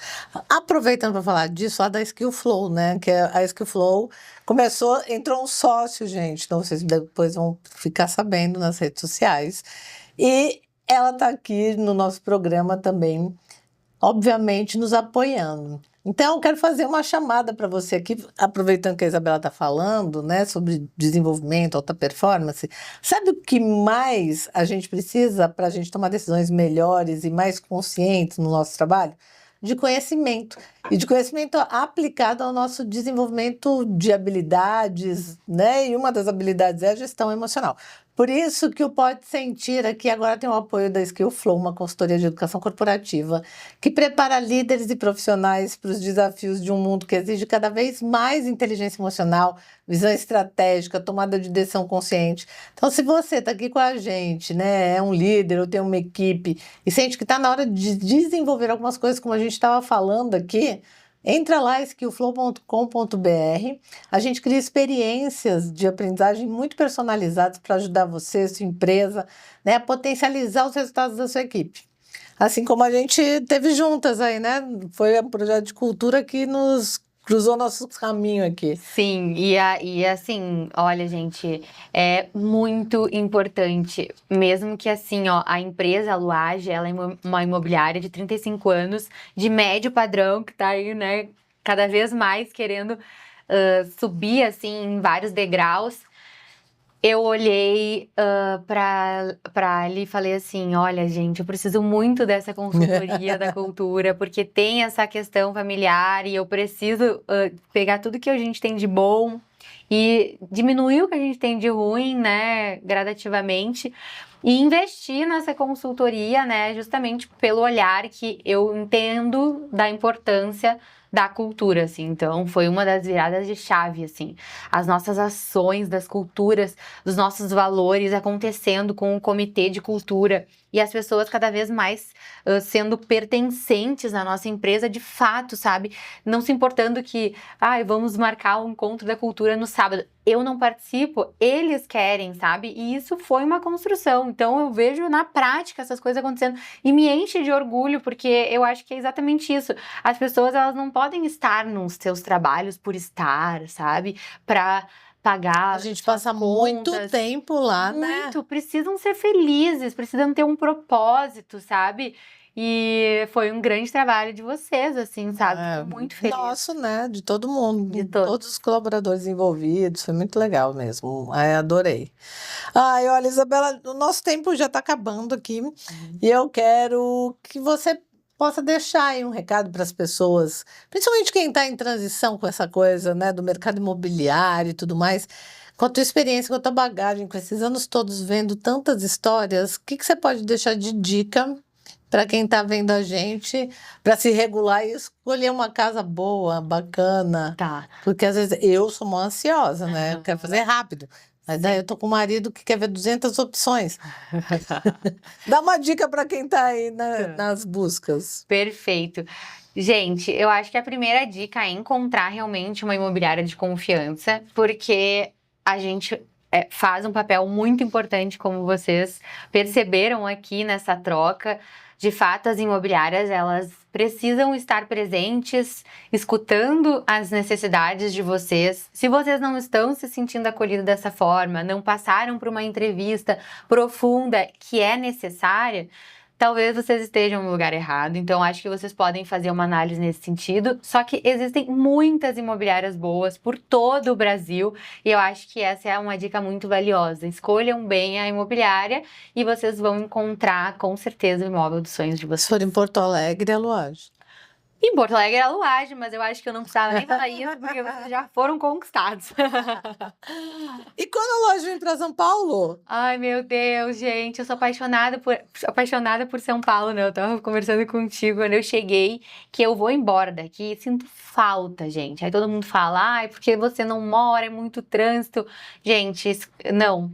Aproveitando para falar disso, lá da Skill Flow, né? Que a Skill Flow entrou um sócio, gente. Então vocês depois vão ficar sabendo nas redes sociais. E ela está aqui no nosso programa também, obviamente, nos apoiando. Então, eu quero fazer uma chamada para você aqui, aproveitando que a Isabela está falando, né, sobre desenvolvimento, alta performance. Sabe o que mais a gente precisa para a gente tomar decisões melhores e mais conscientes no nosso trabalho? De conhecimento. E de conhecimento aplicado ao nosso desenvolvimento de habilidades, né? E uma das habilidades é a gestão emocional. Por isso que o Pode Sentir aqui agora tem o apoio da Skill Flow, uma consultoria de educação corporativa, que prepara líderes e profissionais para os desafios de um mundo que exige cada vez mais inteligência emocional, visão estratégica, tomada de decisão consciente. Então, se você está aqui com a gente, né, é um líder ou tem uma equipe e sente que está na hora de desenvolver algumas coisas, como a gente estava falando aqui, entra lá, skillflow.com.br. A gente cria experiências de aprendizagem muito personalizadas para ajudar você, sua empresa, né, a potencializar os resultados da sua equipe. Assim como a gente teve juntas aí, né? Foi um projeto de cultura que nos cruzou nosso caminho aqui. Sim, e assim, olha, gente, é muito importante, mesmo que assim, ó, a empresa, a Luage, ela é uma imobiliária de 35 anos, de médio padrão, que tá aí, né, cada vez mais querendo subir, assim, em vários degraus. Eu olhei pra ali e falei assim, olha, gente, eu preciso muito dessa consultoria da cultura, porque tem essa questão familiar e eu preciso pegar tudo que a gente tem de bom e diminuir o que a gente tem de ruim, né, gradativamente, e investir nessa consultoria, né, justamente pelo olhar que eu entendo da importância da cultura, assim. Então, foi uma das viradas de chave, assim. As nossas ações das culturas, dos nossos valores acontecendo com o Comitê de Cultura e as pessoas cada vez mais sendo pertencentes à nossa empresa de fato, sabe? Não se importando que, vamos marcar o encontro da cultura no sábado. Eu não participo, eles querem, sabe? E isso foi uma construção. Então, eu vejo na prática essas coisas acontecendo e me enche de orgulho, porque eu acho que é exatamente isso. As pessoas, elas não podem estar nos seus trabalhos por estar, sabe? Para pagar A gente suas passa muito contas. tempo lá, né? Muito, precisam ser felizes, precisam ter um propósito, sabe? E foi um grande trabalho de vocês, assim, sabe? Fico muito feliz. Nosso, né? De todo mundo, De todos. todos os colaboradores envolvidos, foi muito legal mesmo. Ai, adorei. Ai, olha, Isabela, o nosso tempo já está acabando aqui e eu quero que você possa deixar aí um recado para as pessoas, principalmente quem está em transição com essa coisa, né, do mercado imobiliário e tudo mais. Com a tua experiência, com a tua bagagem, com esses anos todos vendo tantas histórias, o que você pode deixar de dica para quem está vendo a gente, para se regular e escolher uma casa boa, bacana? Tá. Porque às vezes eu sou uma ansiosa, né? Eu quero fazer rápido. Mas daí eu tô com um marido que quer ver 200 opções. Dá uma dica para quem está aí nas buscas. Perfeito. Gente, eu acho que a primeira dica é encontrar realmente uma imobiliária de confiança, porque a gente faz um papel muito importante, como vocês perceberam aqui nessa troca. De fato, as imobiliárias, elas precisam estar presentes, escutando as necessidades de vocês. Se vocês não estão se sentindo acolhidos dessa forma, não passaram por uma entrevista profunda que é necessária, talvez vocês estejam no lugar errado. Então, acho que vocês podem fazer uma análise nesse sentido. Só que existem muitas imobiliárias boas por todo o Brasil. E eu acho que essa é uma dica muito valiosa. Escolham bem a imobiliária e vocês vão encontrar, com certeza, o imóvel dos sonhos de Se vocês. for em Porto Alegre, é Luage. Em Porto Alegre é a Luage, mas eu acho que eu não precisava nem falar isso, porque vocês já foram conquistados. E quando a loja vem para São Paulo? Ai, meu Deus, gente, eu sou apaixonada por São Paulo, né? Eu tava conversando contigo quando eu cheguei, que eu vou embora daqui, sinto falta, gente. Aí todo mundo fala, ai, porque você não mora, é muito trânsito. Gente, não,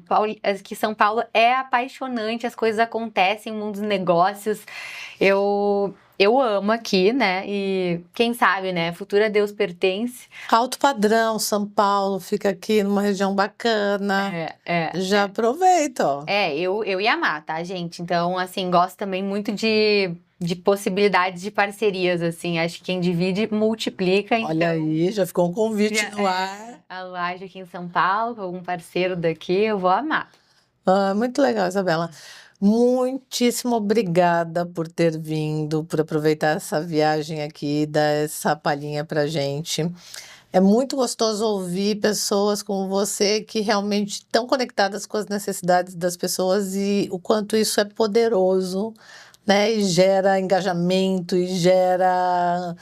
que São Paulo é apaixonante, as coisas acontecem, o mundo dos negócios. Eu amo aqui, né? E quem sabe, né? Futuro a Deus pertence. Alto padrão, São Paulo, fica aqui numa região bacana. Já aproveita, ó. Eu ia amar, tá, gente? Então, assim, gosto também muito de possibilidades de parcerias, assim. Acho que quem divide, multiplica. Então, Olha aí, já ficou um convite no ar. a laje aqui em São Paulo, com algum parceiro daqui, eu vou amar. Muito legal, Isabela. Muitíssimo obrigada por ter vindo, por aproveitar essa viagem aqui, dar essa palhinha pra gente. É muito gostoso ouvir pessoas como você que realmente estão conectadas com as necessidades das pessoas e o quanto isso é poderoso, né? E gera engajamento e gera,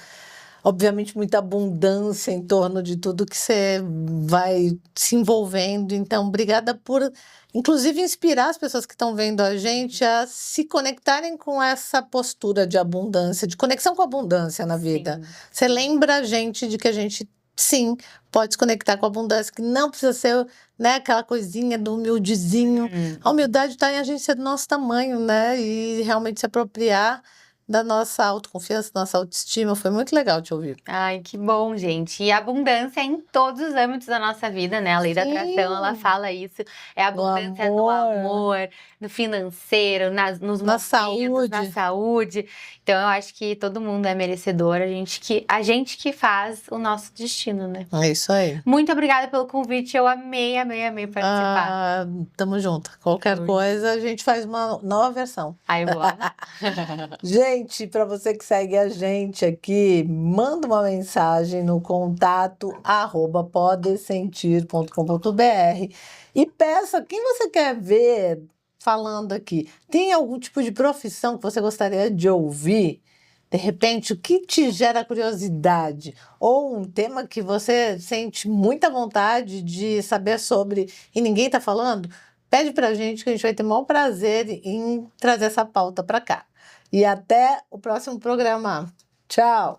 obviamente, muita abundância em torno de tudo que você vai se envolvendo. Então, obrigada por, inclusive, inspirar as pessoas que estão vendo a gente a se conectarem com essa postura de abundância, de conexão com a abundância na vida. Sim. Você lembra a gente de que a gente, sim, pode se conectar com a abundância, que não precisa ser, né, aquela coisinha do humildezinho. A humildade está em a gente ser do nosso tamanho, né? E realmente se apropriar da nossa autoconfiança, da nossa autoestima. Foi muito legal te ouvir. Ai, que bom, gente. E abundância em todos os âmbitos da nossa vida, né? A lei da atração, ela fala isso. É abundância no amor, no financeiro, nos Na movimentos, na saúde. Então, eu acho que todo mundo é merecedor. A gente que faz o nosso destino, né? É isso aí. Muito obrigada pelo convite. Eu amei participar. Tamo junto. Qualquer coisa, a gente faz uma nova versão. Ai, bora. Gente, para você que segue a gente aqui, manda uma mensagem no contato@podesentir.com.br e peça quem você quer ver falando aqui. Tem algum tipo de profissão que você gostaria de ouvir? De repente, o que te gera curiosidade? Ou um tema que você sente muita vontade de saber sobre e ninguém está falando? Pede pra gente que a gente vai ter o maior prazer em trazer essa pauta para cá. E até o próximo programa. Tchau!